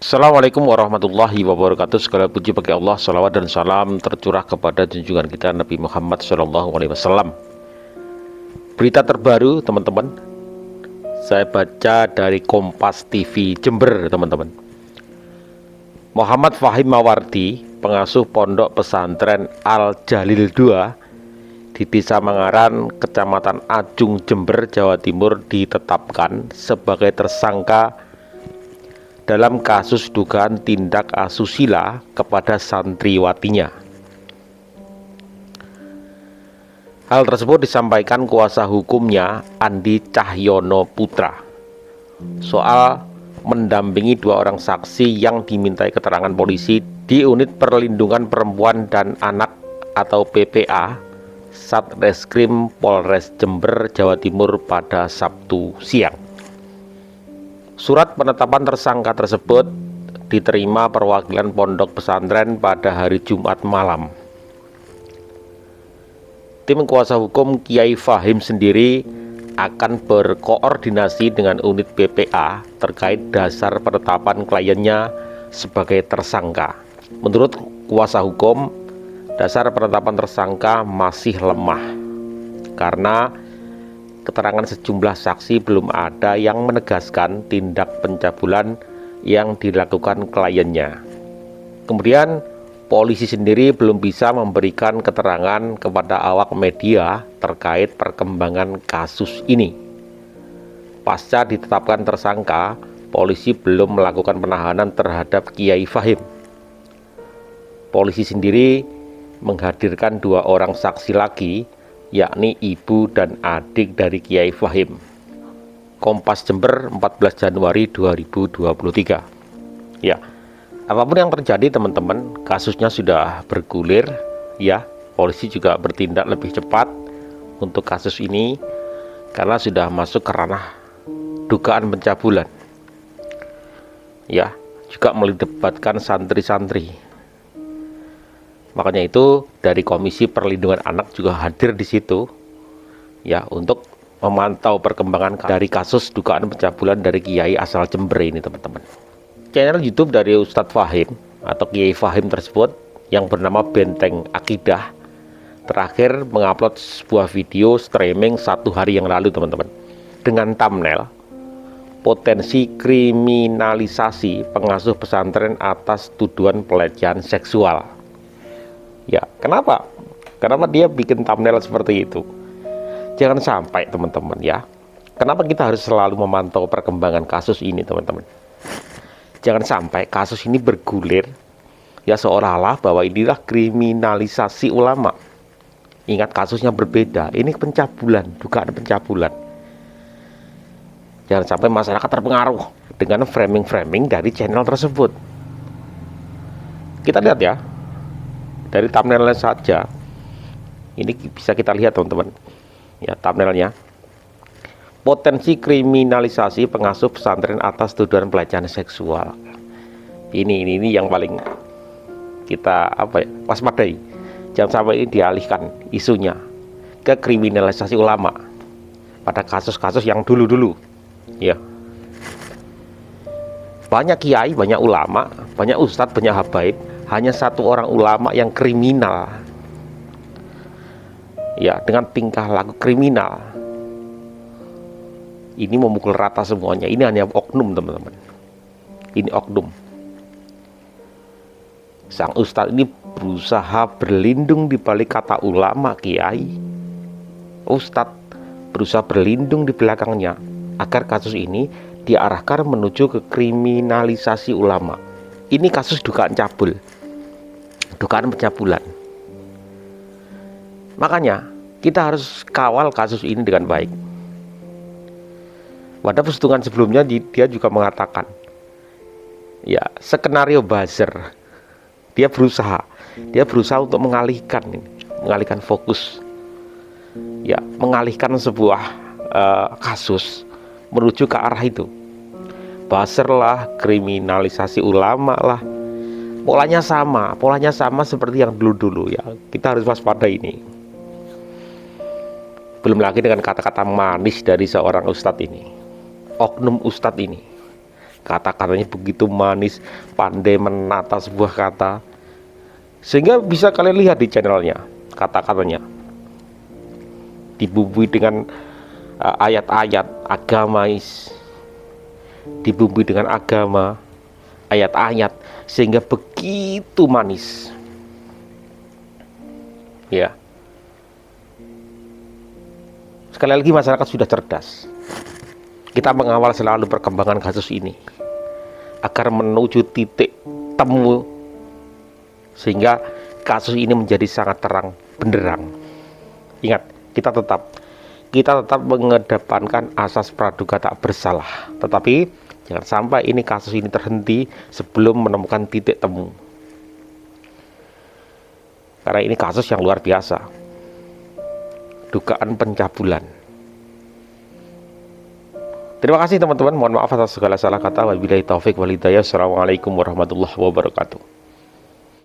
Assalamualaikum warahmatullahi wabarakatuh. Segala puji bagi Allah, salawat dan salam tercurah kepada junjungan kita Nabi Muhammad SAW. Berita terbaru teman-teman, saya baca dari Kompas TV Jember teman-teman. Muhammad Fahim Mawardi, pengasuh pondok pesantren Al Jalil II di Desa Mangaran, Kecamatan Ajung, Jember, Jawa Timur ditetapkan sebagai tersangka dalam kasus dugaan tindak asusila kepada santriwatinya. Hal tersebut disampaikan kuasa hukumnya Andi Cahyono Putra soal mendampingi dua orang saksi yang dimintai keterangan polisi di Unit Perlindungan Perempuan dan Anak atau PPA Satreskrim Polres Jember, Jawa Timur pada Sabtu siang. Surat penetapan tersangka tersebut diterima perwakilan pondok pesantren pada hari Jumat malam. Tim kuasa hukum Kiai Fahim sendiri akan berkoordinasi dengan unit PPA terkait dasar penetapan kliennya sebagai tersangka. Menurut kuasa hukum, dasar penetapan tersangka masih lemah karena keterangan sejumlah saksi belum ada yang menegaskan tindak pencabulan yang dilakukan kliennya. Kemudian polisi sendiri belum bisa memberikan keterangan kepada awak media terkait perkembangan kasus ini. Pasca ditetapkan tersangka, polisi belum melakukan penahanan terhadap Kiai Fahim. Polisi sendiri menghadirkan dua orang saksi lagi, yakni ibu dan adik dari Kiai Fahim. Kompas Jember 14 Januari 2023. Ya, apapun yang terjadi teman-teman, kasusnya sudah bergulir ya. Polisi juga bertindak lebih cepat untuk kasus ini karena sudah masuk ke ranah dugaan pencabulan. Ya, juga melibatkan santri-santri. Makanya itu dari Komisi Perlindungan Anak juga hadir di situ ya untuk memantau perkembangan dari kasus dugaan pencabulan dari Kiai asal Jember ini teman-teman. Channel YouTube dari Ustadz Fahim atau Kiai Fahim tersebut yang bernama Benteng Akidah terakhir mengupload sebuah video streaming 1 hari yang lalu teman-teman dengan thumbnail potensi kriminalisasi pengasuh pesantren atas tuduhan pelecehan seksual. Ya, kenapa? Kenapa dia bikin thumbnail seperti itu? Jangan sampai teman-teman ya. Kenapa kita harus selalu memantau perkembangan kasus ini teman-teman? Jangan sampai kasus ini bergulir ya seolah-olah bahwa inilah kriminalisasi ulama. Ingat kasusnya berbeda. Ini pencabulan, dugaan pencabulan. Jangan sampai masyarakat terpengaruh dengan framing-framing dari channel tersebut. Kita lihat ya. Dari thumbnailnya saja ini bisa kita lihat teman-teman ya, thumbnailnya potensi kriminalisasi pengasuh pesantren atas tuduhan pelecehan seksual. Ini yang paling kita waspadai. Jangan sampai ini dialihkan isunya ke kriminalisasi ulama pada kasus-kasus yang dulu-dulu ya. Banyak kiai, banyak ulama, banyak ustadz, banyak habaib, hanya satu orang ulama yang kriminal ya, dengan tingkah laku kriminal. Ini memukul rata semuanya. Ini hanya oknum teman-teman. Ini oknum. Sang ustadz ini berusaha berlindung di balik kata ulama kiai. Ustadz berusaha berlindung di belakangnya agar kasus ini diarahkan menuju ke kriminalisasi ulama. Ini kasus dugaan cabul, dugaan pencabulan. Makanya kita harus kawal kasus ini dengan baik. Pada postingan sebelumnya dia juga mengatakan ya, skenario buzzer. Dia berusaha untuk mengalihkan fokus ya, mengalihkan sebuah kasus menuju ke arah itu. Buzzer lah, kriminalisasi ulama lah, polanya sama seperti yang dulu-dulu ya. Kita harus waspada ini. Belum lagi dengan kata-kata manis dari seorang ustadz ini, oknum ustadz ini. Kata-katanya begitu manis, pandai menata sebuah kata, sehingga bisa kalian lihat di channelnya. Kata-katanya dibumbui dengan ayat-ayat agamais, dibumbui dengan agama, ayat-ayat, sehingga begitu manis. Ya, sekali lagi masyarakat sudah cerdas. Kita mengawal selalu perkembangan kasus ini agar menuju titik temu, sehingga kasus ini menjadi sangat terang benderang. Ingat, kita tetap mengedepankan asas praduga tak bersalah, tetapi jangan sampai kasus ini terhenti sebelum menemukan titik temu, karena ini kasus yang luar biasa, dugaan pencabulan. Terima kasih teman-teman, mohon maaf atas segala salah kata. Wabillahi taufik wal hidayah. Assalamualaikum warahmatullahi wabarakatuh.